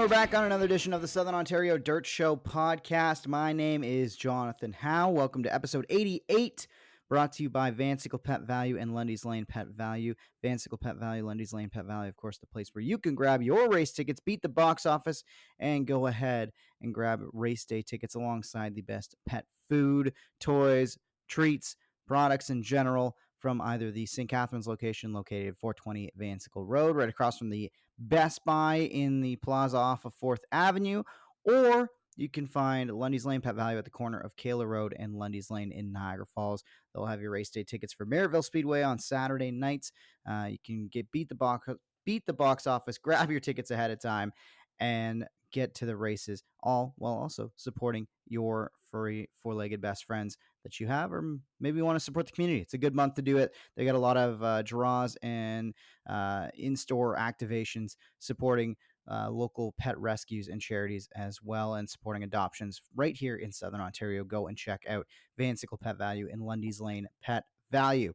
we're back on another edition of the Southern Ontario Dirt Show podcast. My name is Jonathon Howe. Welcome to episode 88, brought to you by Vansickle Pet Valu and Lundy's Lane Pet Valu. Vansickle Pet Valu, Lundy's Lane Pet Valu, of course, the place where you can grab your race tickets, beat the box office, and go ahead and grab race day tickets alongside the best pet food, toys, treats, products in general from either the St. Catharines location located at 420 Vansickle Road, right across from the Best Buy in the plaza off of 4th Avenue, or you can find Lundy's Lane Pet Valu at the corner of Kayla Road and Lundy's Lane in Niagara Falls. They'll have your race day tickets for Merrittville Speedway on Saturday nights. You can beat the box office, grab your tickets ahead of time, and get to the races, all while also supporting your furry four-legged best friends that you have, or maybe you want to support the community. It's a good month to do it. They got a lot of draws and in-store activations supporting local pet rescues and charities as well, and supporting adoptions right here in Southern Ontario. Go and check out Vansickle Pet Valu and Lundy's Lane Pet Valu.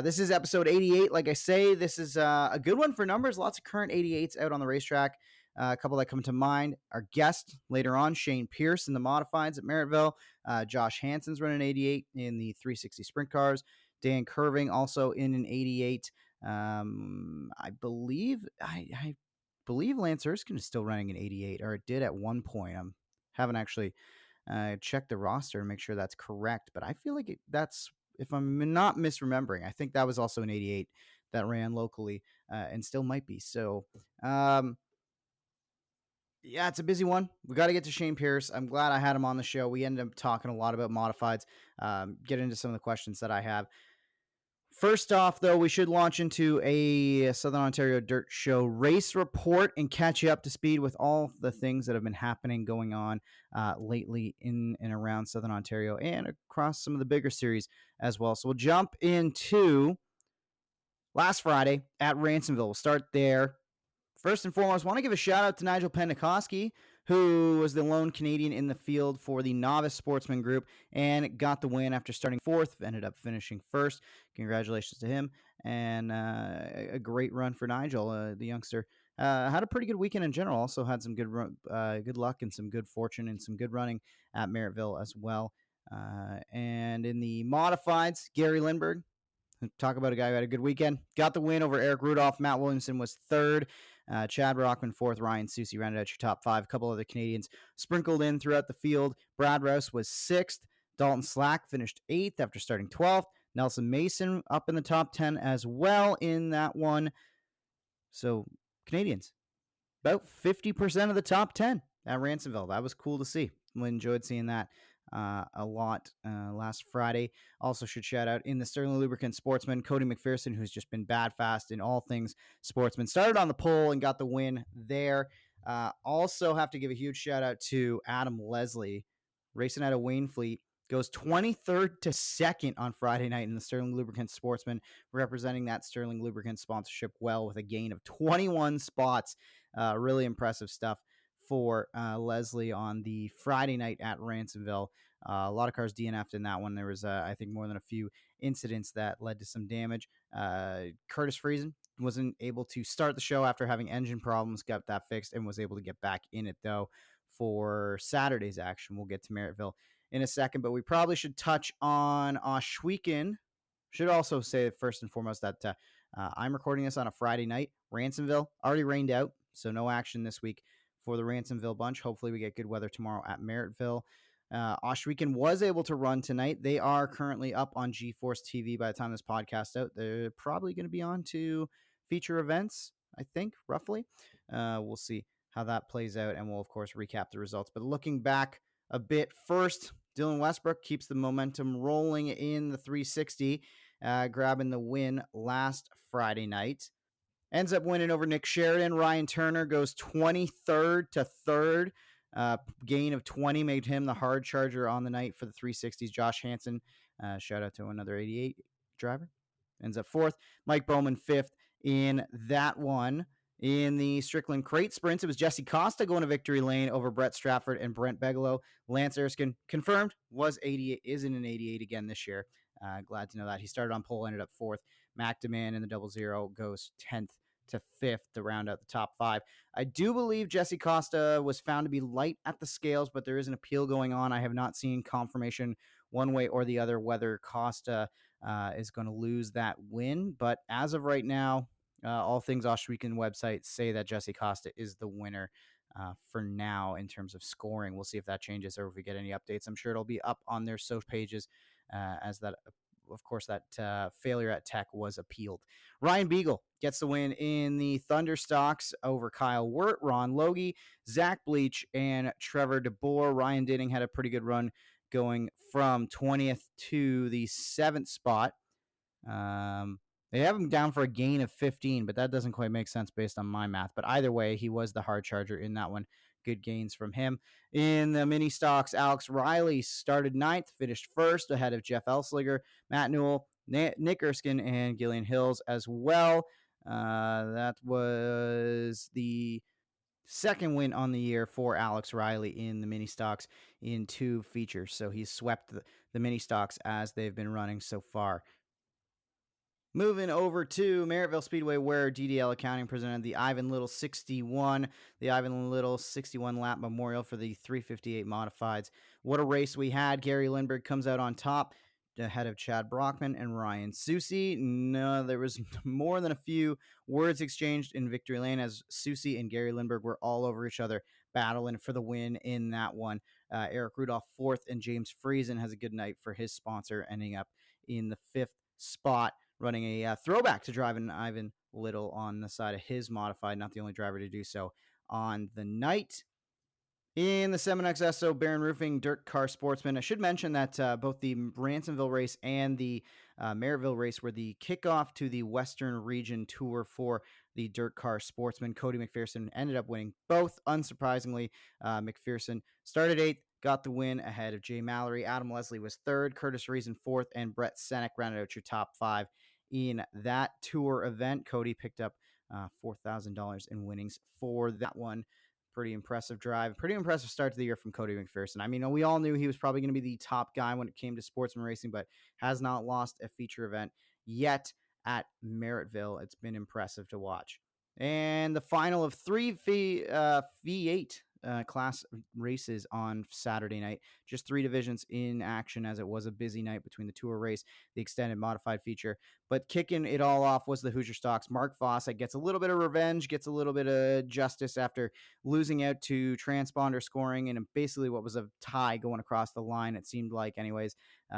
This is episode 88. Like I say, this is a good one for numbers. Lots of current 88s out on the racetrack. A couple that come to mind. Our guest later on, Shayne Pierce in the modifieds at Merrittville. Josh Hansen's running 88 in the 360 sprint cars. Dan Curving also in an 88. I believe Lance Erskine is still running an 88, or it did at one point. I haven't actually checked the roster and make sure that's correct, but I feel like that's, if I'm not misremembering, I think that was also an 88 that ran locally and still might be. So, yeah, it's a busy one. We got to get to Shayne Pierce. I'm glad I had him on the show. We ended up talking a lot about modifieds, get into some of the questions that I have. First off, though, we should launch into a Southern Ontario Dirt Show race report and catch you up to speed with all the things that have been happening, going on lately in and around Southern Ontario and across some of the bigger series as well. So we'll jump into last Friday at Ransomville. We'll start there. First and foremost, I want to give a shout out to Nigel Pentecoski, who was the lone Canadian in the field for the Novice Sportsman Group and got the win after starting fourth, ended up finishing first. Congratulations to him, and a great run for Nigel, the youngster. Had a pretty good weekend in general. Also had some good luck and some good fortune and some good running at Merrittville as well. And in the modifieds, Gary Lindbergh, talk about a guy who had a good weekend, got the win over Eric Rudolph. Matt Williamson was third. Chad Brockman fourth. Ryan Susie rounded out your top five. A couple other Canadians sprinkled in throughout the field. Brad Rouse was sixth. Dalton Slack finished eighth after starting 12th. Nelson Mason up in the top 10 as well in that one. So Canadians, about 50% of the top 10 at Ransomville. That was cool to see. I enjoyed seeing that a lot last Friday. Also should shout out in the Sterling Lubricant Sportsman, Cody McPherson, who's just been bad fast in all things sportsman. Started on the pole and got the win there. Also have to give a huge shout out to Adam Leslie, racing out of Waynfleet. Goes 23rd to 2nd on Friday night in the Sterling Lubricant Sportsman, representing that Sterling Lubricant sponsorship well with a gain of 21 spots. Really impressive stuff for Leslie on the Friday night at Ransomville. A lot of cars DNF'd in that one. There was, I think, more than a few incidents that led to some damage. Curtis Friesen wasn't able to start the show after having engine problems, got that fixed, and was able to get back in it, though, for Saturday's action. We'll get to Merrittville in a second, but we probably should touch on Oshweekend. Should also say first and foremost that I'm recording this on a Friday night. Ransomville already rained out, so no action this week for the Ransomville bunch. Hopefully we get good weather tomorrow at Merrittville. Oshweekend was able to run tonight. They are currently up on GeForce TV by the time this podcast out. They're probably going to be on to feature events, I think, roughly. We'll see how that plays out, and we'll, of course, recap the results. But looking back a bit first, Dylan Westbrook keeps the momentum rolling in the 360, grabbing the win last Friday night. Ends up winning over Nick Sheridan. Ryan Turner goes 23rd to 3rd. Gain of 20 made him the hard charger on the night for the 360s. Josh Hansen, shout out to another 88 driver, ends up 4th. Mike Bowman 5th in that one. In the Strickland Crate Sprints, it was Jesse Costa going to victory lane over Brett Stratford and Brent Bigelow. Lance Erskine, confirmed, is in an 88 again this year. Glad to know that. He started on pole, ended up 4th. Mac DeMann in the 00 goes 10th to 5th to round out the top 5. I do believe Jesse Costa was found to be light at the scales, but there is an appeal going on. I have not seen confirmation one way or the other whether Costa is going to lose that win. But as of right now, all things Oshweekend website say that Jesse Costa is the winner for now in terms of scoring. We'll see if that changes or if we get any updates. I'm sure it'll be up on their social pages as that, of course, that failure at Tech was appealed. Ryan Beagle gets the win in the Thunder Stocks over Kyle Wirt, Ron Logie, Zach Bleach, and Trevor DeBoer. Ryan Dinning had a pretty good run going from 20th to the 7th spot. They have him down for a gain of 15, but that doesn't quite make sense based on my math. But either way, he was the hard charger in that one. Good gains from him. In the mini stocks, Alex Riley started 9th, finished 1st ahead of Jeff Elsliger, Matt Newell, Nick Erskine, and Gillian Hills as well. That was the second win on the year for Alex Riley in the mini stocks in 2 features. So he's swept the mini stocks as they've been running so far. Moving over to Merrittville Speedway, where DDL Accounting presented the Ivan Little 61, the Ivan Little 61 lap memorial for the 358 modifieds. What a race we had. Gary Lindbergh comes out on top ahead of Chad Brockman and Ryan Susie. No, there was more than a few words exchanged in victory lane as Susie and Gary Lindbergh were all over each other, battling for the win in that one. Eric Rudolph 4th, and James Friesen has a good night for his sponsor, ending up in the 5th spot, running a throwback to driving Ivan Little on the side of his modified, not the only driver to do so on the night. In the 7XSO Baron Roofing DIRTcar Sportsman, I should mention that both the Ransomville race and the Merrittville race were the kickoff to the Western Region Tour for the DIRTcar Sportsman. Cody McPherson ended up winning both. Unsurprisingly, McPherson started 8th, got the win ahead of Jay Mallory. Adam Leslie was 3rd, Curtis Reason 4th, and Brett Senek rounded out your top 5 in that tour event. Cody picked up $4,000 in winnings for that one. Pretty impressive drive. Pretty impressive start to the year from Cody McPherson. I mean, we all knew he was probably going to be the top guy when it came to sportsman racing, but has not lost a feature event yet at Merrittville. It's been impressive to watch. And the final of 3 V8 class races on Saturday night. Just 3 divisions in action, as it was a busy night between the tour race, the extended modified feature. But kicking it all off was the Hoosier Stocks. Mark Fawcett gets a little bit of revenge, gets a little bit of justice after losing out to transponder scoring and basically what was a tie going across the line, it seemed like, anyways,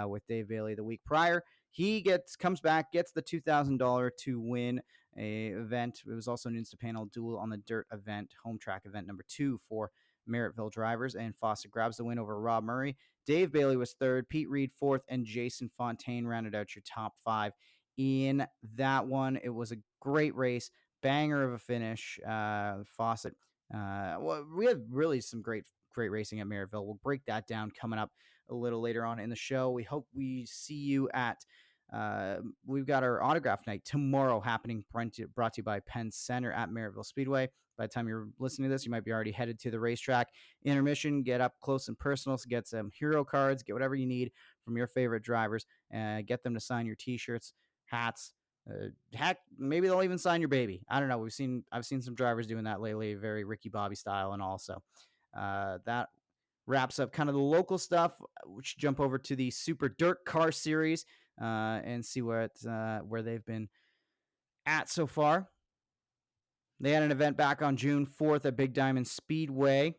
with Dave Bailey the week prior. He comes back, gets the $2,000 to win a event. It was also an Instapanel duel on the dirt event, home track event number 2 for Merrittville drivers, and Fawcett grabs the win over Rob Murray. Dave Bailey was 3rd, Pete Reed 4th, and Jason Fontaine rounded out your top 5 in that one. It was a great race, banger of a finish. Fawcett. Well, we had really some great racing at Merrittville. We'll break that down coming up a little later on in the show. We hope we see you at we've got our autograph night tomorrow happening, brought to you by Penn Center at Merrittville Speedway. By the time you're listening to this, you might be already headed to the racetrack. Intermission, get up close and personal, so get some hero cards, get whatever you need from your favorite drivers, get them to sign your t-shirts, hats, heck, maybe they'll even sign your baby. I don't know. I've seen some drivers doing that lately, very Ricky Bobby style, and also that wraps up kind of the local stuff. We should jump over to the Super DIRTcar series and see where they've been at so far. They had an event back on June 4th at Big Diamond Speedway.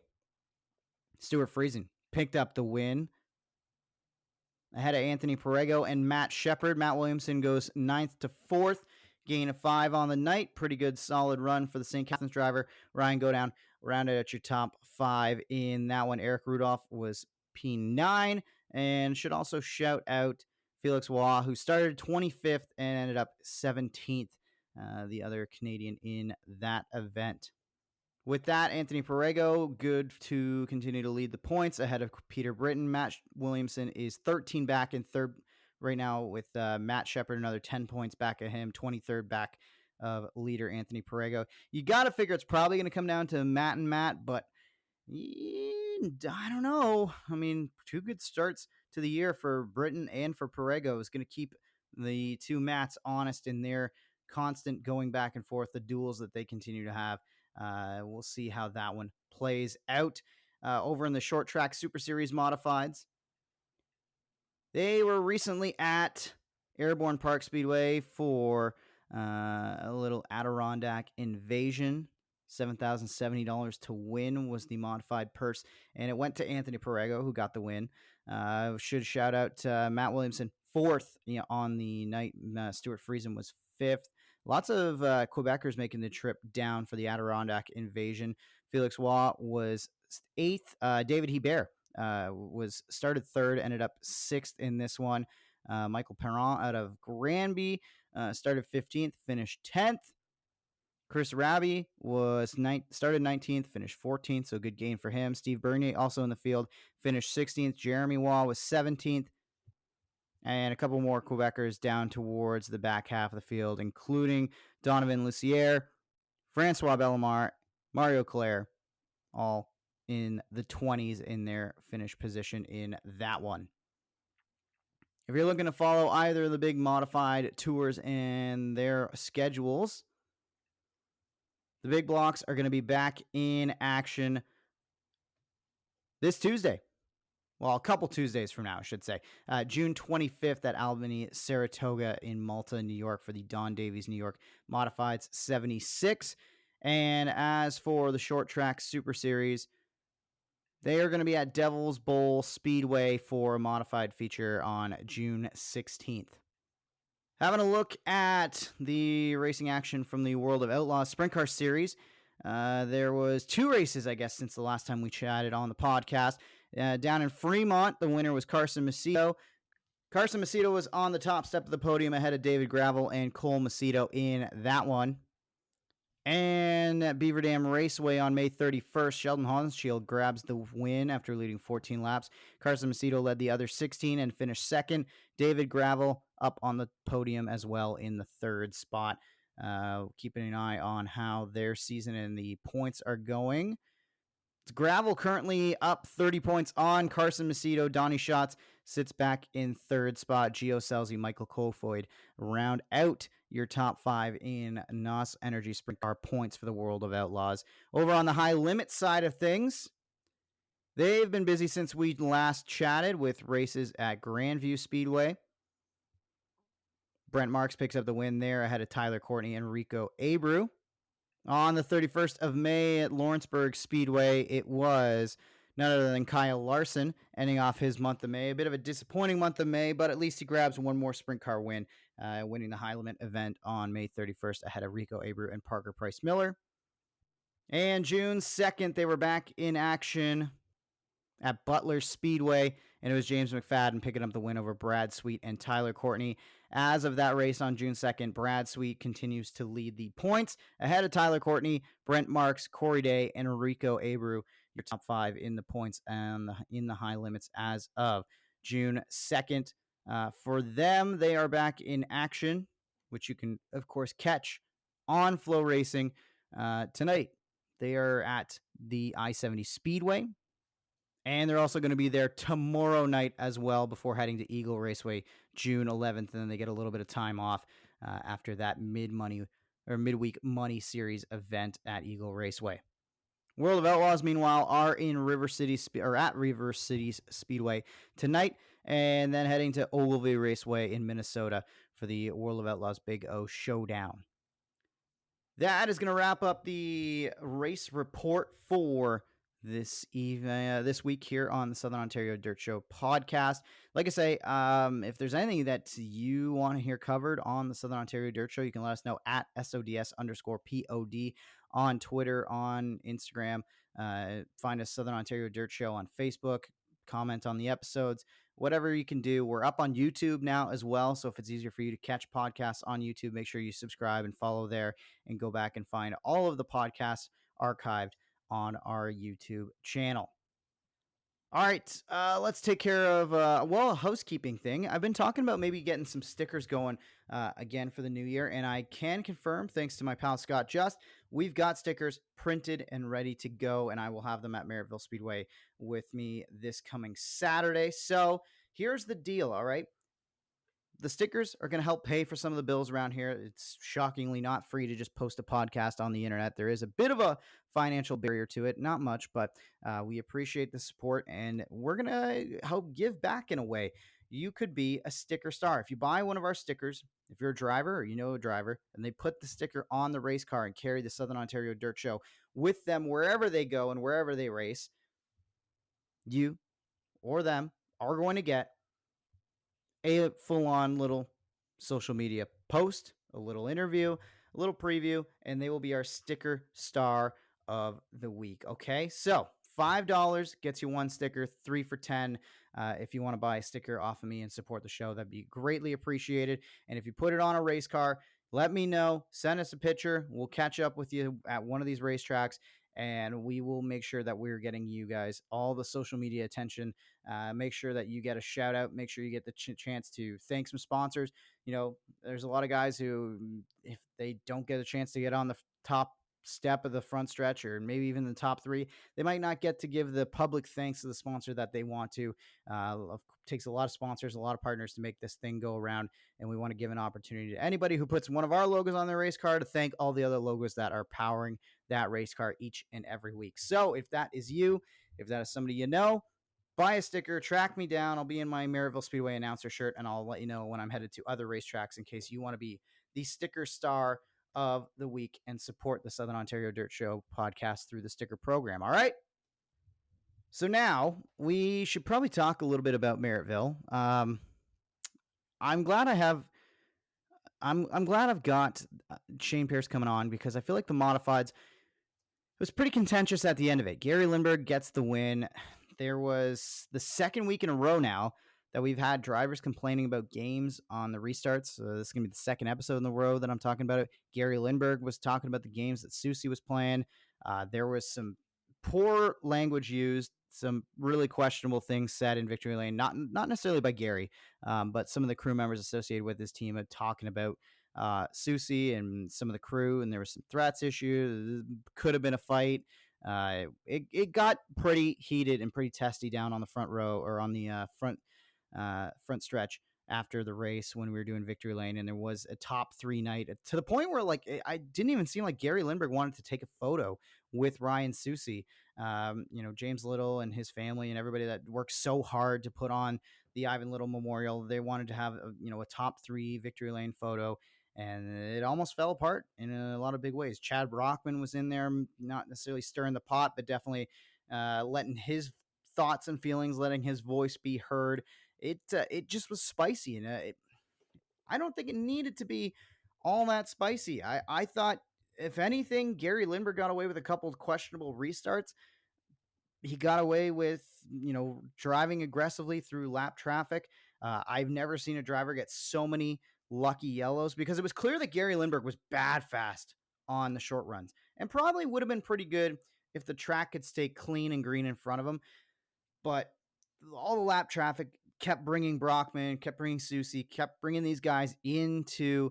Stuart Friesen picked up the win ahead of Anthony Perego and Matt Shepard. Matt Williamson goes 9th to 4th, gain of 5 on the night. Pretty good, solid run for the St. Catharines driver. Ryan Godown rounded at your top 5 in that one. Eric Rudolph was P9, and should also shout out Felix Waugh, who started 25th and ended up 17th, the other Canadian in that event. With that, Anthony Perego, good to continue to lead the points ahead of Peter Britton. Matt Williamson is 13 back in 3rd right now, with Matt Shepard another 10 points back of him, 23rd back of leader Anthony Perego. You got to figure it's probably going to come down to Matt, but I don't know. I mean, 2 good starts to the year for Britton and for Perego is going to keep the 2 Matts honest in their constant going back and forth, the duels that they continue to have. We'll see how that one plays out. Over in the short track Super Series modifieds, they were recently at Airborne Park Speedway for a little Adirondack Invasion. $7,070 to win was the modified purse, and it went to Anthony Perego, who got the win. Should shout out Matt Williamson, fourth on the night. Stuart Friesen was fifth. Lots of Quebecers making the trip down for the Adirondack Invasion. Felix Waugh was eighth. David Hebert was started third, ended up sixth in this one. Michael Perron out of Granby started 15th, finished 10th. Chris Raby started 19th, finished 14th, so good gain for him. Steve Bernier also in the field, finished 16th. Jeremy Waugh was 17th. And a couple more Quebecers down towards the back half of the field, including Donovan Lucier, Francois Bellemare, Mario Claire, all in the 20s in their finish position in that one. If you're looking to follow either of the big modified tours and their schedules, the big blocks are going to be back in action this Tuesday. Well, a couple Tuesdays from now, I should say. June 25th at Albany, Saratoga in Malta, New York for the Don Davies New York Modifieds 76. And as for the short track Super Series, they are going to be at Devil's Bowl Speedway for a modified feature on June 16th. Having a look at the racing action from the World of Outlaws Sprint Car Series, there was 2 races, I guess, since the last time we chatted on the podcast. Down in Fremont, the winner was Carson Macedo. Carson Macedo was on the top step of the podium ahead of David Gravel and Cole Macedo in that one. And at Beaver Dam Raceway on May 31st, Sheldon Haudenschild grabs the win after leading 14 laps. Carson Macedo led the other 16 and finished second. David Gravel up on the podium as well in the third spot. Keeping an eye on how their season and the points are going. Gravel currently up 30 points on Carson Macedo. Donnie Schatz sits back in third spot. Gio Scelzi, Michael Kofoid round out your top 5 in NOS Energy Sprint Car points for the World of Outlaws. Over on the high limit side of things, they've been busy since we last chatted with races at Grandview Speedway. Brent Marks picks up the win there ahead of Tyler Courtney and Rico Abreu. On the 31st of May at Lawrenceburg Speedway, it was none other than Kyle Larson ending off his month of May. A bit of a disappointing month of May, but at least he grabs one more sprint car win, winning the high limit event on May 31st ahead of Rico Abreu and Parker Price Miller. And June 2nd, they were back in action at Butler Speedway, and it was James McFadden picking up the win over Brad Sweet and Tyler Courtney. As of that race on June 2nd, Brad Sweet continues to lead the points ahead of Tyler Courtney, Brent Marks, Corey Day, and Rico Abreu, your top 5 in the points and in the high limits as of June 2nd. For them, they are back in action, which you can, of course, catch on Flow Racing tonight. They are at the I-70 Speedway. And they're also going to be there tomorrow night as well before heading to Eagle Raceway June 11th. And then they get a little bit of time off after that midweek money series event at Eagle Raceway. World of Outlaws, meanwhile, are in at River Cities Speedway tonight, and then heading to Ogilvy Raceway in Minnesota for the World of Outlaws Big O Showdown. That is going to wrap up the race report for this week here on the Southern Ontario Dirt Show podcast. Like I say, if there's anything that you want to hear covered on the Southern Ontario Dirt Show, you can let us know at SODS_POD on Twitter, on Instagram. Find us Southern Ontario Dirt Show on Facebook. Comment on the episodes. Whatever you can do. We're up on YouTube now as well, so if it's easier for you to catch podcasts on YouTube, make sure you subscribe and follow there and go back and find all of the podcasts archived on our YouTube channel. All right, let's take care of, a housekeeping thing. I've been talking about maybe getting some stickers going again for the new year, and I can confirm, thanks to my pal Scott Just, we've got stickers printed and ready to go, and I will have them at Merrittville Speedway with me this coming Saturday. So here's the deal, all right? the stickers are going to help pay for some of the bills around here. It's shockingly not free to just post a podcast on the internet. There is a bit of a financial barrier to it, not much, but we appreciate the support, and we're going to help give back in a way. You could be a sticker star. If you buy one of our stickers, if you're a driver or you know a driver, and they put the sticker on the race car and carry the Southern Ontario Dirt Show with them wherever they go and wherever they race, you or them are going to get a full-on little social media post, a little interview, a little preview, and they will be our sticker star of the week. Okay, so $5 gets you one sticker, 3 for 10. If you want to buy a sticker off of me and support the show, that'd be greatly appreciated. And if you put it on a race car, let me know. Send us a picture. We'll catch up with you at one of these racetracks, and we will make sure that we're getting you guys all the social media attention. Make sure that you get a shout out. Make sure you get the chance to thank some sponsors. You know, there's a lot of guys who, if they don't get a chance to get on the top step of the front stretch or maybe even the top three, they might not get to give the public thanks to the sponsor that they want to. Takes a lot of sponsors, a lot of partners to make this thing go around, and we want to give an opportunity to anybody who puts one of our logos on their race car to thank all the other logos that are powering that race car each and every week. So if that is you, if that is somebody you know, buy a sticker, track me down. I'll be in my Merrittville Speedway announcer shirt, and I'll let you know when I'm headed to other racetracks in case you want to be the sticker star of the week and support the Southern Ontario Dirt Show podcast through the sticker program. All right. So now we should probably talk a little bit about Merrittville. I'm glad I've got Shayne Pierce coming on because I feel like the modifieds, it was pretty contentious at the end of it. Gary Lindbergh gets the win. There was the second week in a row now that we've had drivers complaining about games on the restarts. So this is going to be the second episode in the row that I'm talking about it. Gary Lindbergh was talking about the games that Susie was playing. There was some poor language used, some really questionable things said in Victory Lane, not necessarily by Gary, but some of the crew members associated with his team are talking about Susie and some of the crew, and there was some threats issues. Could have been a fight. It got pretty heated and pretty testy down on the front row or on the front stretch after the race when we were doing Victory Lane, and there was a top three night to the point where like I didn't even seem like Gary Lindbergh wanted to take a photo with Ryan Susie. James Little and his family and everybody that worked so hard to put on the Ivan Little Memorial, they wanted to have a top three Victory Lane photo, and it almost fell apart in a lot of big ways. Chad Brockman was in there, not necessarily stirring the pot, but definitely letting his thoughts and feelings, letting his voice be heard. It just was spicy, and I don't think it needed to be all that spicy. I thought, if anything, Gary Lindbergh got away with a couple of questionable restarts. He got away with, driving aggressively through lap traffic. I've never seen a driver get so many lucky yellows because it was clear that Gary Lindbergh was bad fast on the short runs and probably would have been pretty good if the track could stay clean and green in front of him. But all the lap traffic kept bringing Brockman, kept bringing Susie, kept bringing these guys into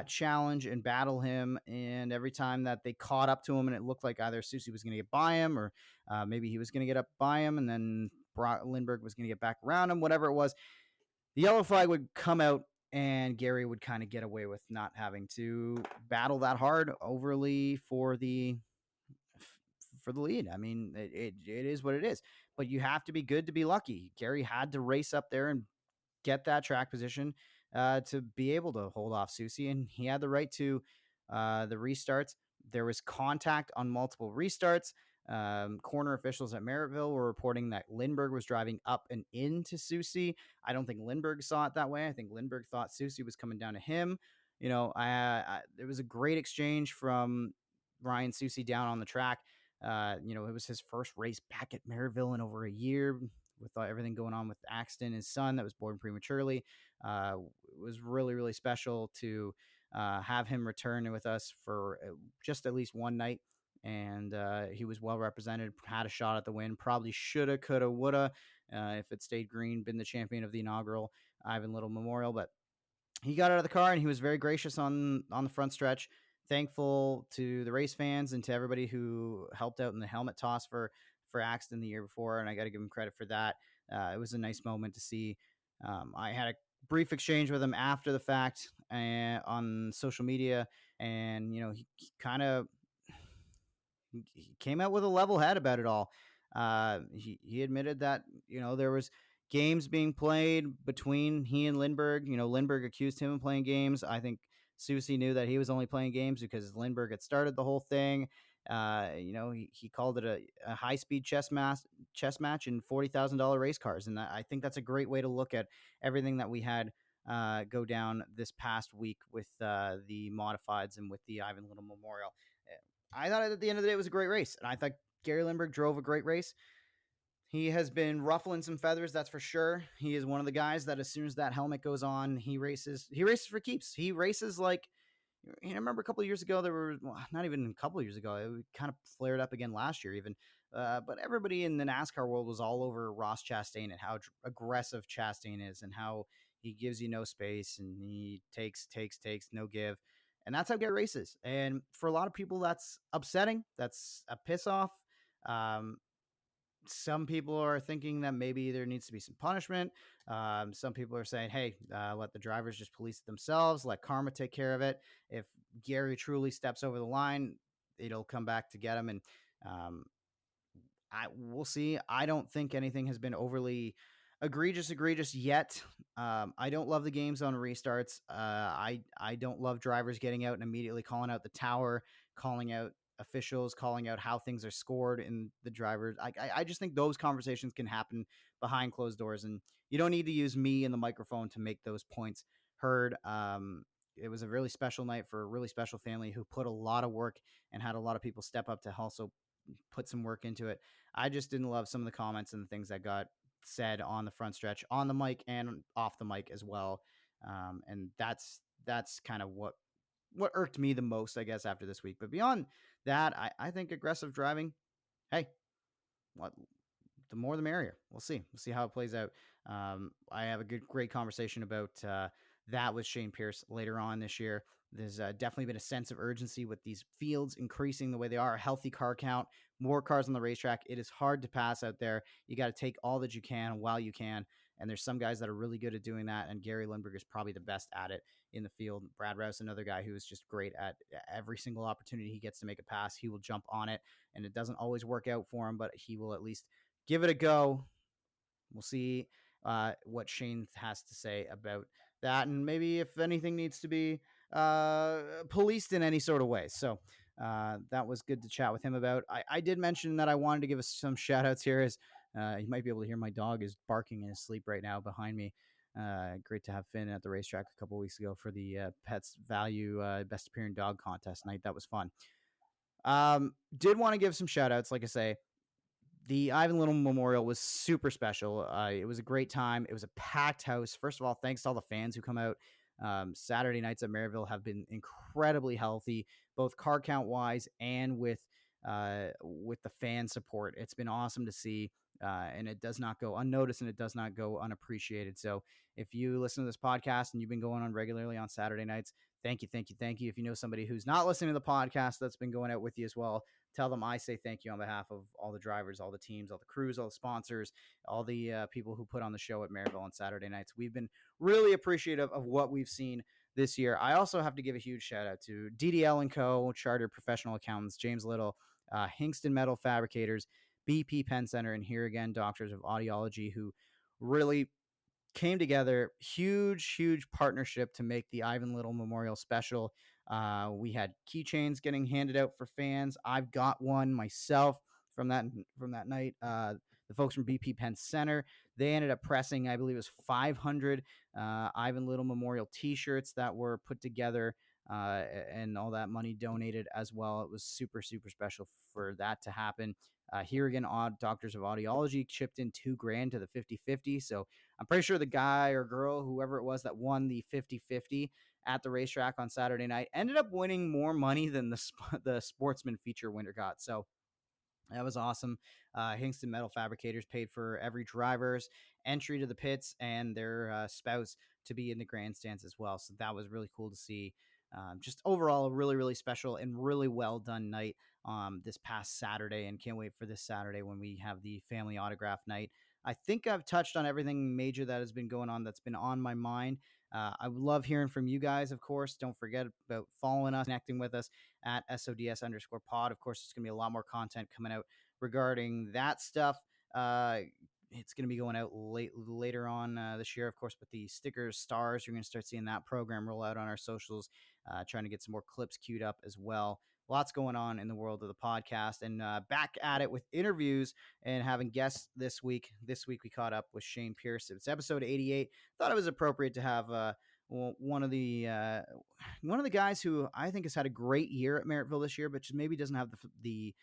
challenge and battle him. And every time that they caught up to him and it looked like either Susie was going to get by him or maybe he was going to get up by him and then Lindbergh was going to get back around him, whatever it was, the yellow flag would come out and Gary would kind of get away with not having to battle that hard overly for the lead. I mean, it is what it is, but you have to be good to be lucky. Gary had to race up there and get that track position to be able to hold off Susie, and he had the right to the restarts. There was contact on multiple restarts. Corner officials at Merrittville were reporting that Lindbergh was driving up and into Susie. I don't think Lindbergh saw it that way. I think Lindbergh thought Susie was coming down to him. It was a great exchange from Ryan Susie down on the track. It was his first race back at Merrittville in over a year with everything going on with Axton, his son that was born prematurely. It was really, really special to have him return with us for just at least one night. And he was well represented, had a shot at the win, probably shoulda, coulda, woulda, if it stayed green, been the champion of the inaugural Ivan Little Memorial. But he got out of the car and he was very gracious on the front stretch. Thankful to the race fans and to everybody who helped out in the helmet toss for Axton the year before, and I got to give him credit for that. It was a nice moment to see. I had a brief exchange with him after the fact on social media, and he kind of he came out with a level head about it all. He admitted that there was games being played between he and Lindbergh. Lindbergh accused him of playing games. I think Susie knew that he was only playing games because Lindbergh had started the whole thing. He called it a high speed chess match in $40,000 race cars, and I think that's a great way to look at everything that we had go down this past week with the modifieds and with the Ivan Little Memorial. I thought at the end of the day it was a great race, and I thought Gary Lindbergh drove a great race. He has been ruffling some feathers, that's for sure. He is one of the guys that as soon as that helmet goes on, he races for keeps. He races like, I remember a couple of years ago, not even a couple of years ago, it kind of flared up again last year even. But everybody in the NASCAR world was all over Ross Chastain and how aggressive Chastain is and how he gives you no space and he takes, no give. And that's how Gary races. And for a lot of people, that's upsetting. That's a piss off. Um, some people are thinking that maybe there needs to be some punishment. Some people are saying, hey, let the drivers just police it themselves, let karma take care of it. If Gary truly steps over the line, it'll come back to get him. And um, we'll see. I don't think anything has been overly egregious yet. I don't love the games on restarts. I don't love drivers getting out and immediately calling out the tower, calling out officials, calling out how things are scored in the drivers. I just think those conversations can happen behind closed doors, and you don't need to use me and the microphone to make those points heard. It was a really special night for a really special family who put a lot of work and had a lot of people step up to also put some work into it. I just didn't love some of the comments and the things that got said on the front stretch, on the mic and off the mic as well. And that's kind of what irked me the most, I guess, after this week. But beyond that, I think aggressive driving, hey, what the more the merrier. We'll see. We'll see how it plays out. I have a great conversation about that with Shayne Pierce later on this year. There's definitely been a sense of urgency with these fields increasing the way they are, a healthy car count, more cars on the racetrack. It is hard to pass out there. You got to take all that you can while you can. And there's some guys that are really good at doing that. And Gary Lindbergh is probably the best at it in the field. Brad Rouse, another guy who is just great at every single opportunity he gets to make a pass. He will jump on it. And it doesn't always work out for him, but he will at least give it a go. We'll see what Shayne has to say about that, and maybe if anything needs to be policed in any sort of way. So that was good to chat with him about. I did mention that I wanted to give us some shout outs here, as you might be able to hear my dog is barking in his sleep right now behind me. Great to have Finn at the racetrack a couple of weeks ago for the Pets Valu Best Appearing Dog Contest night. That was fun. Did want to give some shout outs, like I say. The Ivan Little Memorial was super special. It was a great time. It was a packed house. First of all, thanks to all the fans who come out. Saturday nights at Merrittville have been incredibly healthy, both car count wise and with the fan support. It's been awesome to see, and it does not go unnoticed and it does not go unappreciated. So if you listen to this podcast and you've been going on regularly on Saturday nights, thank you. If you know somebody who's not listening to the podcast that's been going out with you as well, tell them I say thank you on behalf of all the drivers, all the teams, all the crews, all the sponsors, all the people who put on the show at Merrittville on Saturday nights. We've been really appreciative of what we've seen this year. I also have to give a huge shout out to DDL & Co., Chartered Professional Accountants, James Little, Hingston Metal Fabricators, BP Penn Center, and Here Again Doctors of Audiology, who really came together. Huge partnership to make the Ivan Little Memorial special. We had keychains getting handed out for fans. I've got one myself from that night. The folks from BP Penn Center, they ended up pressing, I believe it was 500 Ivan Little Memorial t-shirts that were put together, and all that money donated as well. It was super special for that to happen. Here Again Doctors of Audiology chipped in $2,000 to the 50-50. So I'm pretty sure the guy or girl, whoever it was that won the 50-50 at the racetrack on Saturday night, ended up winning more money than the Sportsman feature winner got. So that was awesome. Hingston Metal Fabricators paid for every driver's entry to the pits and their spouse to be in the grandstands as well. So that was really cool to see. Just overall, a really special and really well done night this past Saturday, and can't wait for this Saturday when we have the family autograph night. I think I've touched on everything major that has been going on that's been on my mind. I love hearing from you guys, of course. Don't forget about following us, connecting with us at SODS_pod. Of course, there's going to be a lot more content coming out regarding that stuff. It's going to be going out later on this year, of course, with the stickers, stars. You're going to start seeing that program roll out on our socials, trying to get some more clips queued up as well. Lots going on in the world of the podcast, and back at it with interviews and having guests this week. This week we caught up with Shayne Pierce. It's episode 88. Thought it was appropriate to have one of the guys who I think has had a great year at Merrittville this year, but just maybe doesn't have the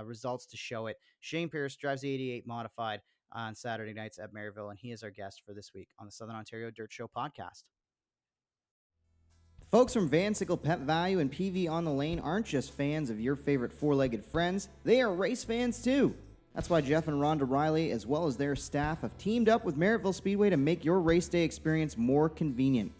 results to show it. Shayne Pierce drives the 88 modified on Saturday nights at Merrittville, and he is our guest for this week on the Southern Ontario Dirt Show podcast. Folks from Vansickle Pet Valu and PV on the Lane aren't just fans of your favorite four-legged friends, they are race fans too. That's why Jeff and Rhonda Riley, as well as their staff, have teamed up with Merrittville Speedway to make your race day experience more convenient.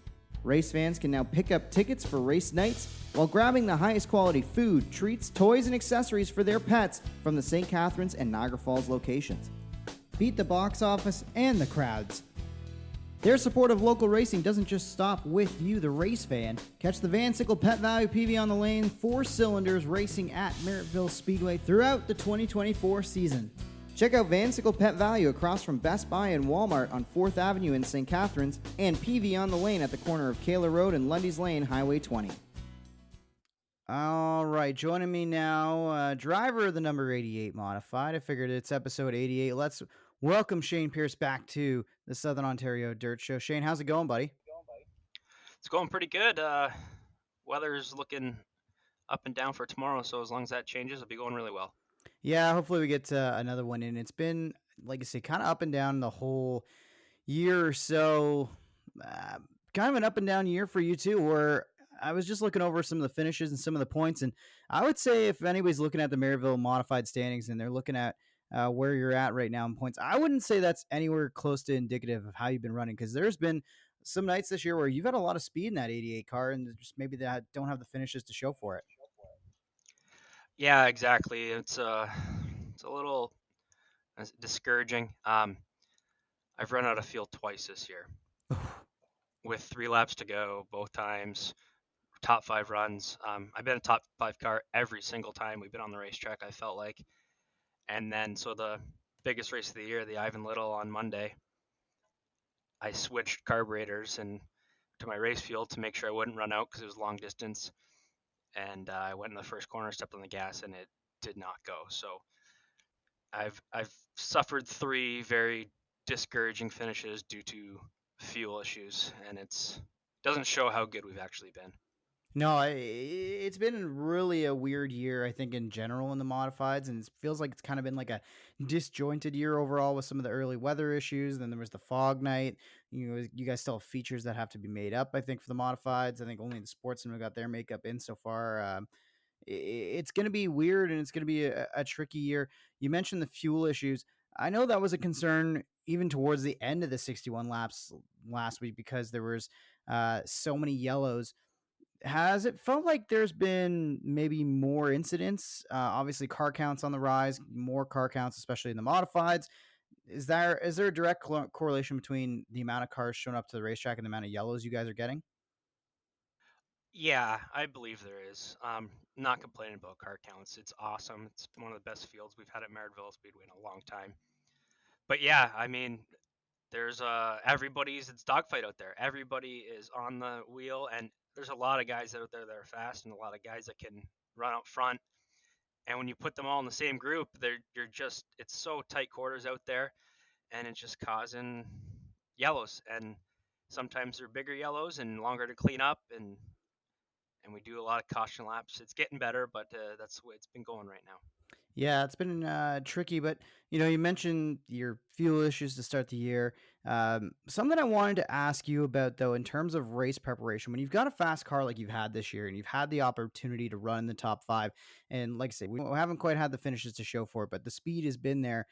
Race fans can now pick up tickets for race nights while grabbing the highest quality food, treats, toys, and accessories for their pets from the St. Catharines and Niagara Falls locations. Beat the box office and the crowds. Their support of local racing doesn't just stop with you, the race fan. Catch the Vansickle Pet Valu PV on the Lane 4 cylinders racing at Merrittville Speedway throughout the 2024 season. Check out Vansickle Pet Valu across from Best Buy and Walmart on 4th Avenue in St. Catharines, and PV on the Lane at the corner of Kayla Road and Lundy's Lane, Highway 20. All right, joining me now, driver of the number 88 modified. I figured it's episode 88. Let's welcome Shayne Pierce back to the Southern Ontario Dirt Show. Shayne, how's it going, buddy? It's going pretty good. Weather's looking up and down for tomorrow, so as long as that changes, it'll be going really well. Yeah, hopefully we get another one in. It's been, like I say, kind of up and down the whole year or so. Kind of an up and down year for you too, where I was just looking over some of the finishes and some of the points, and I would say if anybody's looking at the Merrittville modified standings and they're looking at where you're at right now in points, I wouldn't say that's anywhere close to indicative of how you've been running, because there's been some nights this year where you've had a lot of speed in that 88 car, and just maybe that don't have the finishes to show for it. Yeah, exactly. It's a little discouraging. I've run out of fuel twice this year, with 3 laps to go, both times. Top 5 runs. I've been a top 5 car every single time we've been on the racetrack, I felt like. And then, so the biggest race of the year, the Ivan Little on Monday, I switched carburetors and to my race fuel to make sure I wouldn't run out because it was long distance. And I went in the first corner, stepped on the gas, and it did not go. So I've suffered 3 very discouraging finishes due to fuel issues, and it doesn't show how good we've actually been. No, it's been really a weird year, I think, in general in the modifieds, and it feels like it's kind of been like a disjointed year overall with some of the early weather issues. Then there was the fog night. You guys still have features that have to be made up, I think, for the modifieds. I think only the sportsmen have got their makeup in so far. It's going to be weird, and it's going to be a tricky year. You mentioned the fuel issues. I know that was a concern even towards the end of the 61 laps last week because there was so many yellows. Has it felt like there's been maybe more incidents? Obviously, car counts on the rise, more car counts, especially in the modifieds. Is there a direct correlation between the amount of cars showing up to the racetrack and the amount of yellows you guys are getting? Yeah, I believe there is. Not complaining about car counts. It's awesome. It's one of the best fields we've had at Merrittville Speedway in a long time. But yeah, I mean, there's it's dogfight out there. Everybody is on the wheel, and there's a lot of guys out there that are fast and a lot of guys that can run out front. And when you put them all in the same group, it's so tight quarters out there, and it's just causing yellows. And sometimes they're bigger yellows and longer to clean up, and we do a lot of caution laps. It's getting better, but that's the way it's been going right now. Yeah, it's been tricky, but you mentioned your fuel issues to start the year. Something I wanted to ask you about, though, in terms of race preparation, when you've got a fast car like you've had this year, and you've had the opportunity to run in the top 5, and like I say, we haven't quite had the finishes to show for it, but the speed has been there.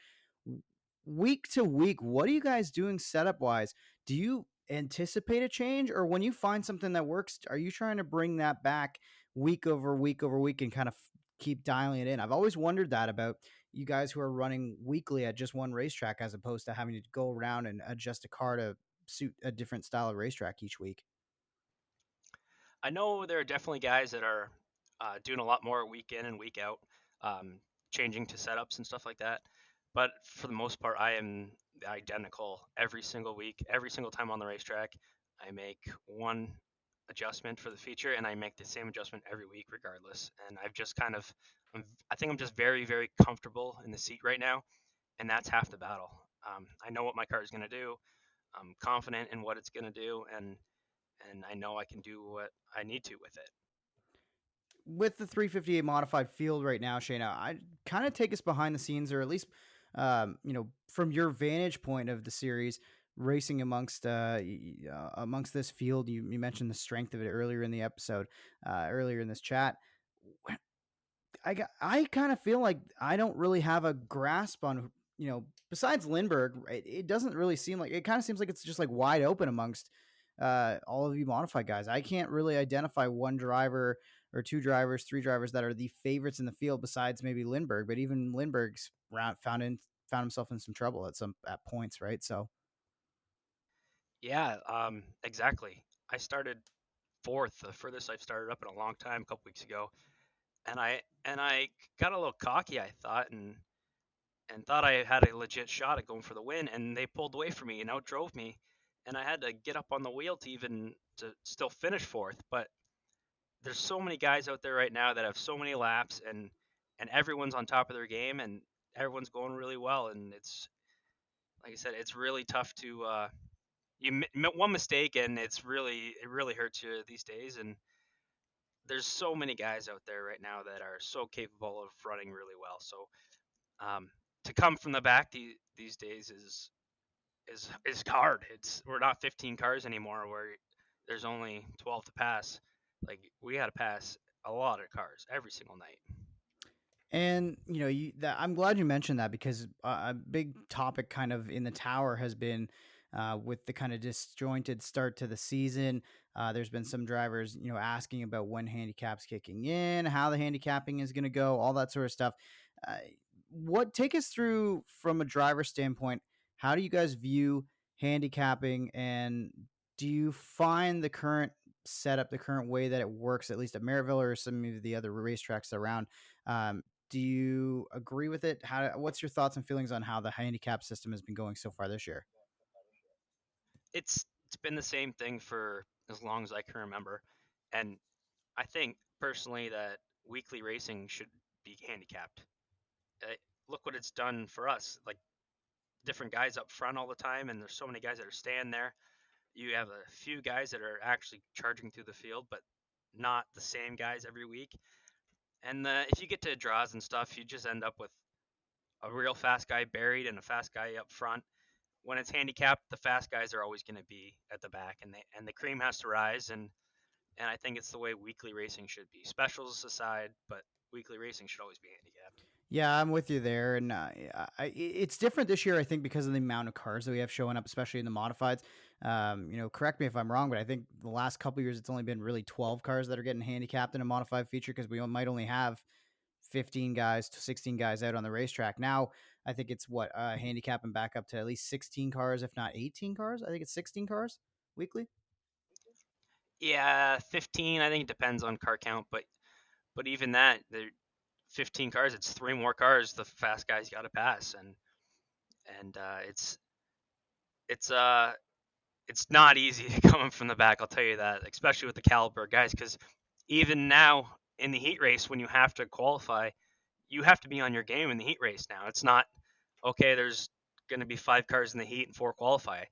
Week to week, what are you guys doing setup wise? Do you anticipate a change, or when you find something that works, are you trying to bring that back week over week over week and kind of keep dialing it in? I've always wondered that about you guys who are running weekly at just one racetrack as opposed to having to go around and adjust a car to suit a different style of racetrack each week? I know there are definitely guys that are doing a lot more week in and week out, um, changing to setups and stuff like that. But for the most part, I am identical every single week, every single time on the racetrack. I make one adjustment for the feature, and I make the same adjustment every week, regardless. And I've just kind of, I think I'm just very, very comfortable in the seat right now, and that's half the battle. I know what my car is going to do. I'm confident in what it's going to do, and I know I can do what I need to with it. With the 358 modified field right now, Shayna, I kind of take us behind the scenes, or at least, from your vantage point of the series, racing amongst this field. You mentioned the strength of it earlier in the episode, earlier in this chat. I kind of feel like I don't really have a grasp on, besides Lindbergh, it doesn't really seem like, it kind of seems like it's just like wide open amongst all of you modified guys. I can't really identify one driver or two drivers, three drivers that are the favorites in the field besides maybe Lindbergh, but even Lindbergh's found himself in some trouble at points, right? So Yeah, exactly. I started fourth, the furthest I've started up in a long time, a couple weeks ago, and I got a little cocky, I thought, and thought I had a legit shot at going for the win, and they pulled away from me and outdrove me, and I had to get up on the wheel to even to still finish fourth. But there's so many guys out there right now that have so many laps, and everyone's on top of their game, and everyone's going really well, and it's like I said, it's really tough to one mistake and it really hurts you these days. And there's so many guys out there right now that are so capable of running really well. So to come from the back these days is hard. It's we're not 15 cars anymore where there's only 12 to pass. Like we got to pass a lot of cars every single night. And I'm glad you mentioned that because a big topic kind of in the tower has been with the kind of disjointed start to the season. There's been some drivers, asking about when handicaps kicking in, how the handicapping is going to go, all that sort of stuff. Uh, what take us through from a driver standpoint? How do you guys view handicapping, and do you find the current setup, the current way that it works, at least at Merrittville or some of the other racetracks around? Um, do you agree with it? What's your thoughts and feelings on how the handicap system has been going so far this year? It's been the same thing for as long as I can remember, and I think personally that weekly racing should be handicapped. Uh, Look what it's done for us. Like different guys up front all the time, and there's so many guys that are staying there. You have a few guys that are actually charging through the field, but not the same guys every week. And if you get to draws and stuff, you just end up with a real fast guy buried and a fast guy up front. When it's handicapped, the fast guys are always going to be at the back, and the cream has to rise. And I think it's the way weekly racing should be. Specials aside, but weekly racing should always be handicapped. Yeah, I'm with you there, and it's different this year, I think, because of the amount of cars that we have showing up, especially in the modifieds. Correct me if I'm wrong, but I think the last couple years it's only been really 12 cars that are getting handicapped in a modified feature because we might only have 15 guys to 16 guys out on the racetrack. Now, I think it's handicapping back up to at least 16 cars, if not 18 cars. I think it's 16 cars weekly. Yeah, 15. I think it depends on car count, but even that, the 15 cars, it's three more cars the fast guys got to pass, and it's uh it's not easy coming from the back. I'll tell you that, especially with the caliber of guys, because even now in the heat race, when you have to qualify, you have to be on your game in the heat race now. It's not okay. There's going to be five cars in the heat and four qualify.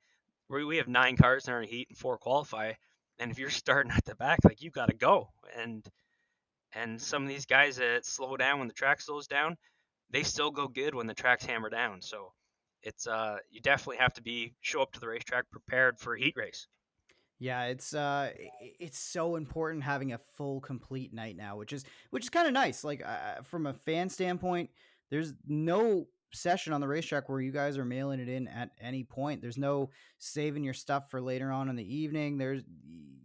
We have nine cars in our heat and four qualify, and if you're starting at the back, like you got to go. And some of these guys that slow down when the track slows down, they still go good when the track's hammer down. So it's you definitely have to be show up to the racetrack prepared for a heat race. Yeah, it's so important having a full complete night now, which is kind of nice. Like from a fan standpoint, there's no session on the racetrack where you guys are mailing it in at any point. There's no saving your stuff for later on in the evening.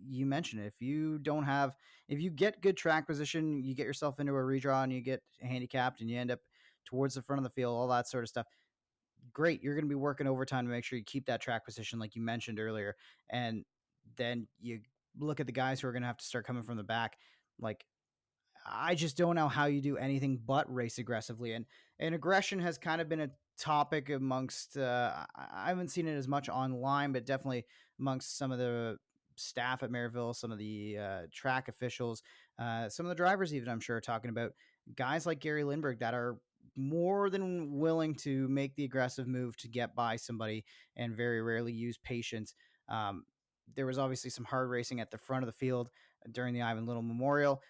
You mentioned it. If you get good track position, you get yourself into a redraw and you get handicapped and you end up towards the front of the field, all that sort of stuff. Great, you're going to be working overtime to make sure you keep that track position, like you mentioned earlier. And then you look at the guys who are going to have to start coming from the back. Like, I just don't know how you do anything but race aggressively. And aggression has kind of been a topic amongst. I haven't seen it as much online, but definitely amongst some of the staff at Merrittville, some of the track officials, some of the drivers, even I'm sure, are talking about guys like Gary Lindbergh that are more than willing to make the aggressive move to get by somebody and very rarely use patience. Um, there was obviously some hard racing at the front of the field during the Ivan Little Memorial.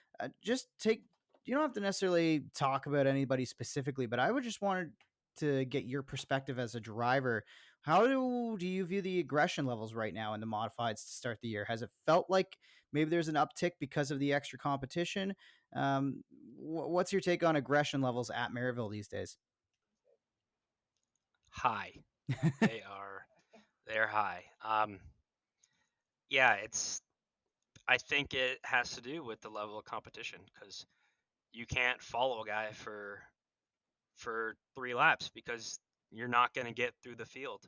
Just take, you don't have to necessarily talk about anybody specifically, but I would just wanted to get your perspective as a driver. How do you view the aggression levels right now in the modifieds to start the year? Has it felt like maybe there's an uptick because of the extra competition? What's your take on aggression levels at Merrittville these days? High. They are they're high. Yeah, it's I think it has to do with the level of competition because you can't follow a guy for 3 laps because you're not going to get through the field.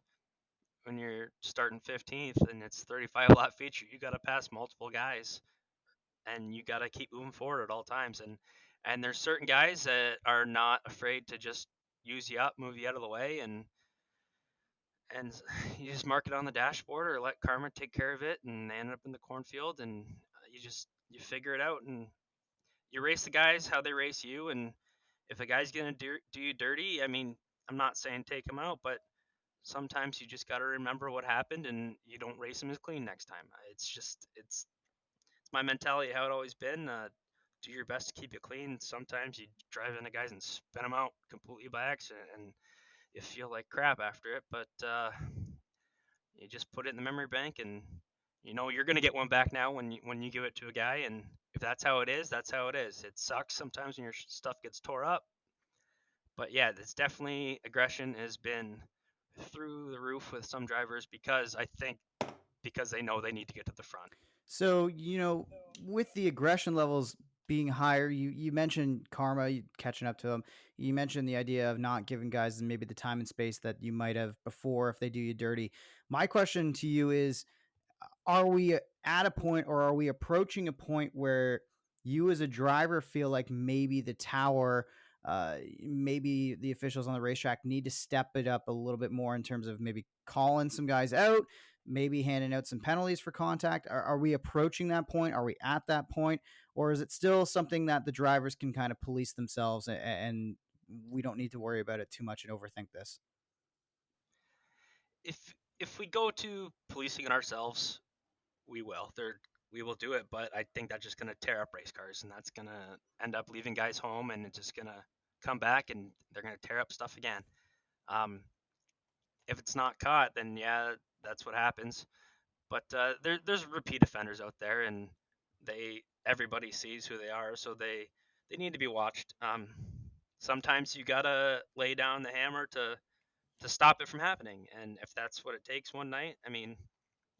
When you're starting 15th and it's 35 lap feature, you got to pass multiple guys and you got to keep moving forward at all times. And there's certain guys that are not afraid to just use you up, move you out of the way, and you just mark it on the dashboard or let karma take care of it, and they end up in the cornfield, and you figure it out, and you race the guys how they race you. And if a guy's gonna do you dirty, I mean, I'm not saying take him out, but sometimes you just got to remember what happened and you don't race him as clean next time. It's my mentality how it always been. Do your best to keep it clean. Sometimes you drive into guys and spin them out completely by accident, and you feel like crap after it. But you just put it in the memory bank, and you know you're gonna get one back now when you give it to a guy. And if that's how it is, that's how it is. It sucks sometimes when your stuff gets tore up, but yeah, it's definitely aggression has been through the roof with some drivers because I think because they know they need to get to the front. So, with the aggression levels being higher, you mentioned karma, catching up to them. You mentioned the idea of not giving guys maybe the time and space that you might have before if they do you dirty. My question to you is, are we at a point, or are we approaching a point where you as a driver feel like maybe the tower, maybe the officials on the racetrack need to step it up a little bit more in terms of maybe calling some guys out, maybe handing out some penalties for contact? Are we approaching that point? Are we at that point? Or is it still something that the drivers can kind of police themselves, and we don't need to worry about it too much and overthink this? If we go to policing it ourselves, we will. We will do it, but I think that's just going to tear up race cars, and that's going to end up leaving guys home, and it's just going to come back, and they're going to tear up stuff again. Um, if it's not caught, then yeah, that's what happens. But there's repeat offenders out there, and everybody sees who they are, so they need to be watched. Sometimes you gotta lay down the hammer to stop it from happening, and if that's what it takes one night, I mean,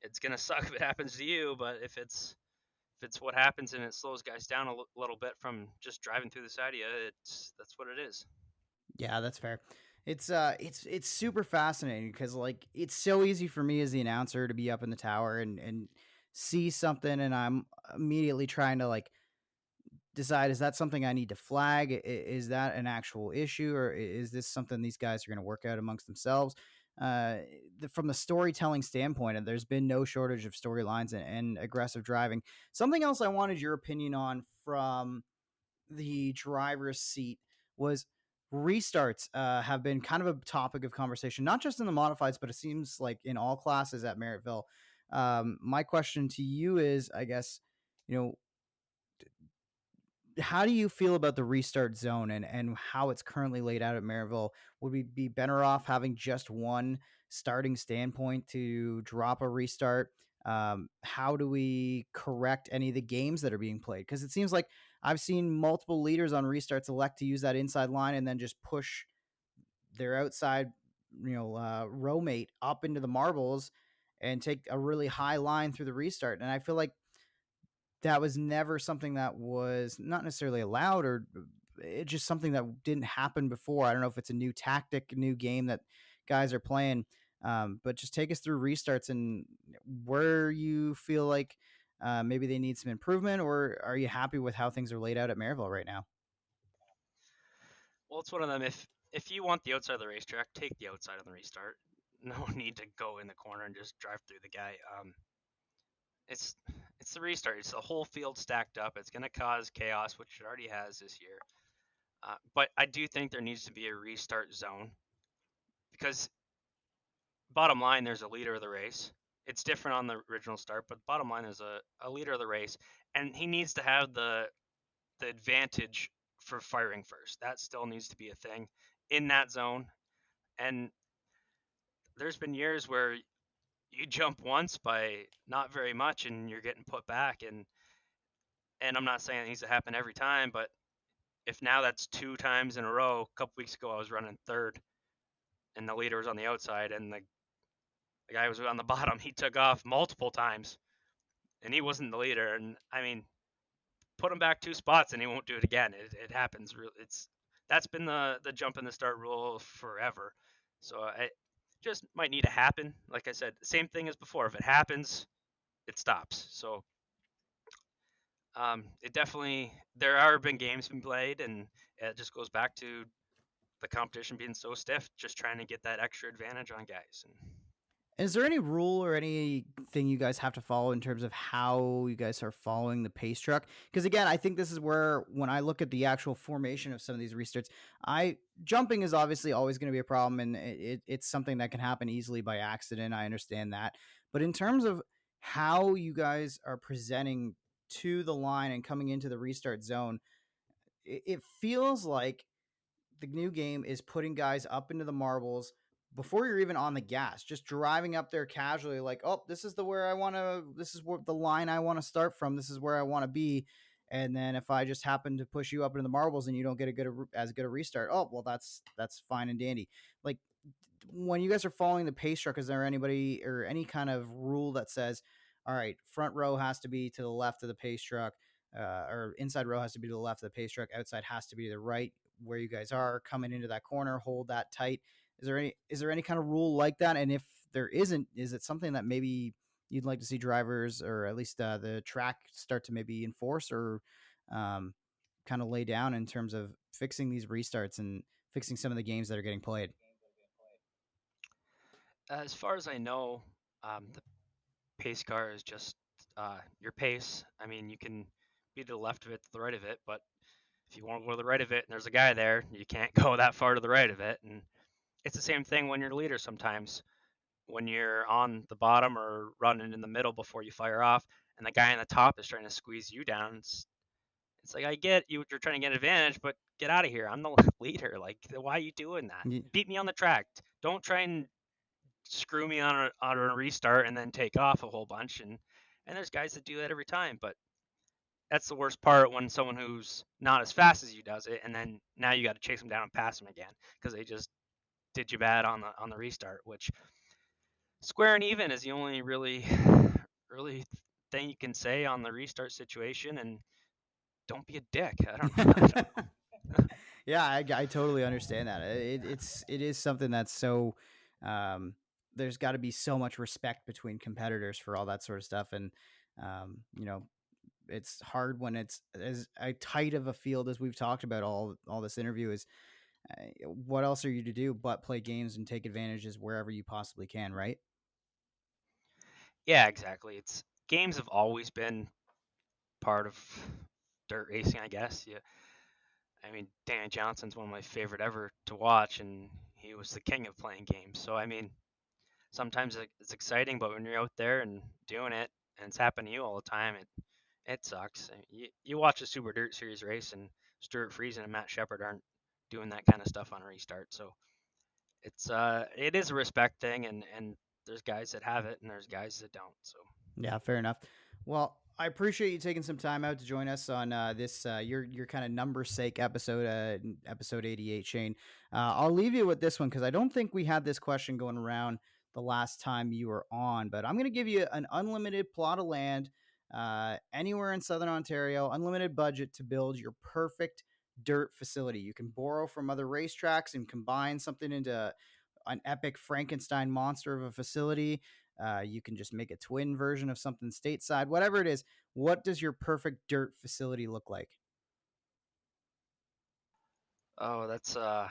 it's gonna suck if it happens to you, but if it's what happens and it slows guys down a little bit from just driving through the side of you, that's what it is. Yeah, that's fair. It's super fascinating because like it's so easy for me as the announcer to be up in the tower and see something, and I'm immediately trying to like decide, is that something I need to flag? Is that an actual issue, or is this something these guys are going to work out amongst themselves? From the storytelling standpoint, and there's been no shortage of storylines and aggressive driving. Something else I wanted your opinion on from the driver's seat was restarts have been kind of a topic of conversation, not just in the modifieds, but it seems like in all classes at Merrittville. My question to you is, I guess, you know, how do you feel about the restart zone and how it's currently laid out at Merrittville? Would we be better off having just one starting standpoint to drop a restart? How do we correct any of the games that are being played? Because it seems like I've seen multiple leaders on restarts elect to use that inside line and then just push their outside, row mate up into the marbles and take a really high line through the restart. And I feel like that was never something that was not necessarily allowed, or it's just something that didn't happen before. I don't know if it's a new tactic, new game that guys are playing. But just take us through restarts and where you feel like maybe they need some improvement, or are you happy with how things are laid out at Merrittville right now? Well, it's one of them. If you want the outside of the racetrack, take the outside on the restart. No need to go in the corner and just drive through the guy. It's it's the restart. It's the whole field stacked up. It's going to cause chaos, which it already has this year. But I do think there needs to be a restart zone because bottom line, there's a leader of the race. It's different on the original start, but bottom line is a leader of the race, and he needs to have the advantage for firing first. That still needs to be a thing in that zone. And there's been years where you jump once by not very much and you're getting put back, and I'm not saying it needs to happen every time, but if now that's 2 times in a row, a couple weeks ago I was running third and the leader was on the outside and the guy was on the bottom. He took off multiple times and he wasn't the leader. And I mean, put him back 2 spots and he won't do it again. It happens. It's that's been the jump in the start rule forever. So it just might need to happen. Like I said, same thing as before. If it happens, it stops. So it definitely there are been games been played, and it just goes back to the competition being so stiff, just trying to get that extra advantage on guys. And Is there any rule or anything you guys have to follow in terms of how you guys are following the pace truck? Because again, I think this is where when I look at the actual formation of some of these restarts, I jumping is obviously always going to be a problem, and it's something that can happen easily by accident. I understand that, but in terms of how you guys are presenting to the line and coming into the restart zone, it feels like the new game is putting guys up into the marbles before you're even on the gas, just driving up there casually, like, oh, this is the where I want to, this is what the line I want to start from, this is where I want to be. And then if I just happen to push you up into the marbles and you don't get as good a restart, oh well, that's fine and dandy. Like when you guys are following the pace truck, is there anybody or any kind of rule that says, all right, front row has to be to the left of the pace truck, or inside row has to be to the left of the pace truck, outside has to be to the right where you guys are coming into that corner, hold that tight. Is there any kind of rule like that? And if there isn't, is it something that maybe you'd like to see drivers or at least the track start to maybe enforce or um, kind of lay down in terms of fixing these restarts and fixing some of the games that are getting played? as far as I know, the pace car is just your pace. I mean, you can be to the left of it, to the right of it, but if you want to go to the right of it and there's a guy there, you can't go that far to the right of it. And it's the same thing when you're the leader sometimes. When you're on the bottom or running in the middle before you fire off, and the guy on the top is trying to squeeze you down, it's like I get you, you're trying to get an advantage, but get out of here. I'm the leader. Like, why are you doing that? Ye- Beat me on the track. Don't try and screw me on a restart and then take off a whole bunch. And there's guys that do that every time, but that's the worst part when someone who's not as fast as you does it, and then now you got to chase them down and pass them again because they just did you bad on the restart. Which square and even is the only really thing you can say on the restart situation. And don't be a dick. I don't know. I don't know. Yeah, I totally understand that. It is something that's so there's got to be so much respect between competitors for all that sort of stuff, and you know, it's hard when it's as tight of a field as we've talked about all this interview is. What else are you to do but play games and take advantages wherever you possibly can, right? Yeah, exactly. It's games have always been part of dirt racing, I guess. Yeah, I mean, Danny Johnson's one of my favorite ever to watch, and he was the king of playing games. So I mean, sometimes it's exciting, but when you're out there and doing it, and it's happening to you all the time, it sucks. You watch a Super Dirt Series race, and Stuart Friesen and Matt Shepard aren't doing that kind of stuff on a restart. So it is a respect thing, and there's guys that have it, and there's guys that don't. So Yeah, fair enough. Well, I appreciate you taking some time out to join us on this your kind of number sake episode, episode 88, Shayne. I'll leave you with this one because I don't think we had this question going around the last time you were on, but I'm going to give you an unlimited plot of land anywhere in Southern Ontario, unlimited budget to build your perfect dirt facility. You can borrow from other racetracks and combine something into an epic Frankenstein monster of a facility. You can just make a twin version of something stateside, whatever it is. What does your perfect dirt facility look like? Oh, that's a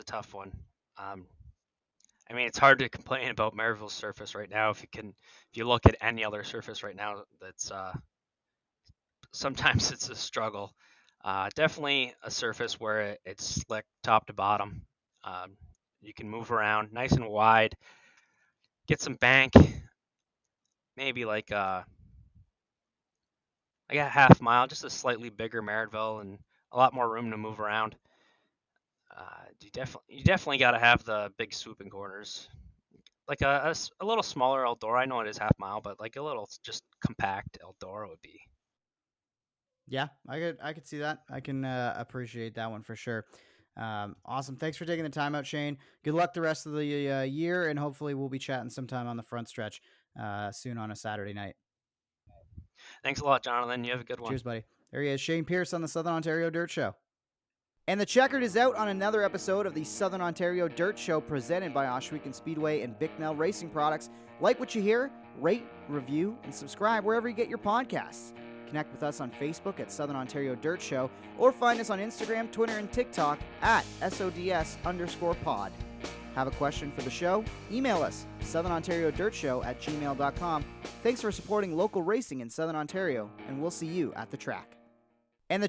tough one. Um, I mean, it's hard to complain about Merrittville's surface right now. If you look at any other surface right now, that's sometimes it's a struggle. Definitely a surface where it's slick top to bottom. Um, you can move around nice and wide. Get some bank, maybe like a half mile, just a slightly bigger Merrittville and a lot more room to move around. You definitely got to have the big swooping corners, like a little smaller Eldora. I know it is half mile, but like a little just compact Eldora would be. Yeah, I could see that. I can appreciate that one for sure. Awesome. Thanks for taking the time out, Shayne. Good luck the rest of the year, and hopefully we'll be chatting sometime on the front stretch soon on a Saturday night. Thanks a lot, Jonathon. You have a good one. Cheers, buddy. There he is, Shayne Pierce on the Southern Ontario Dirt Show. And the checkered is out on another episode of the Southern Ontario Dirt Show presented by Ohsweken Speedway and Bicknell Racing Products. Like what you hear, rate, review, and subscribe wherever you get your podcasts. Connect with us on Facebook at Southern Ontario Dirt Show or find us on Instagram, Twitter, and TikTok at SODS_pod. Have a question for the show? Email us, southernontariodirtshow@gmail.com. Thanks for supporting local racing in Southern Ontario, and we'll see you at the track. And the